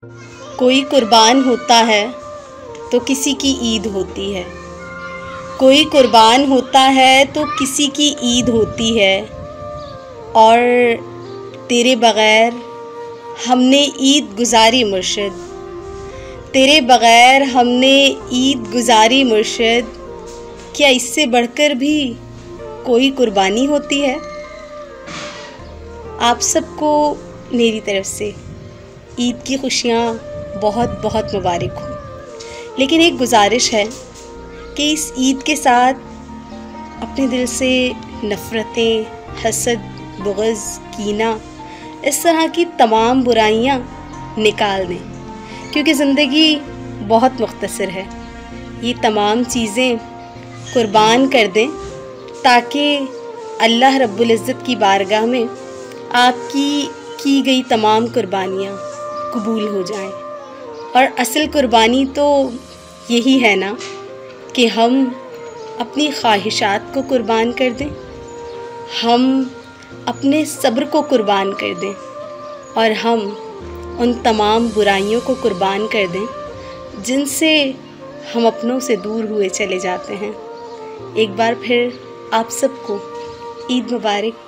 कोई कुर्बान होता है तो किसी की ईद होती है। कोई कुर्बान होता है तो किसी की ईद होती है। और तेरे बग़ैर हमने ईद गुज़ारी मुर्शिद, तेरे बग़ैर हमने ईद गुज़ारी मुर्शिद। क्या इससे बढ़कर भी कोई कुर्बानी होती है? आप सबको मेरी तरफ़ से ईद की खुशियाँ बहुत बहुत मुबारक हो। लेकिन एक गुजारिश है कि इस ईद के साथ अपने दिल से नफ़रतें, हसद, बुग़्ज़, कीना, इस तरह की तमाम बुराइयाँ निकाल दें, क्योंकि ज़िंदगी बहुत मुख्तसर है। ये तमाम चीज़ें कुर्बान कर दें ताकि अल्लाह रब्बुल इज़्ज़त की बारगाह में आपकी की गई तमाम कुर्बानियाँ कबूल हो जाएं। और असल कुर्बानी तो यही है ना कि हम अपनी ख्वाहिशात को कुर्बान कर दें, हम अपने सब्र को कुर्बान कर दें और हम उन तमाम बुराइयों को कुर्बान कर दें जिनसे हम अपनों से दूर हुए चले जाते हैं। एक बार फिर आप सबको ईद मुबारक।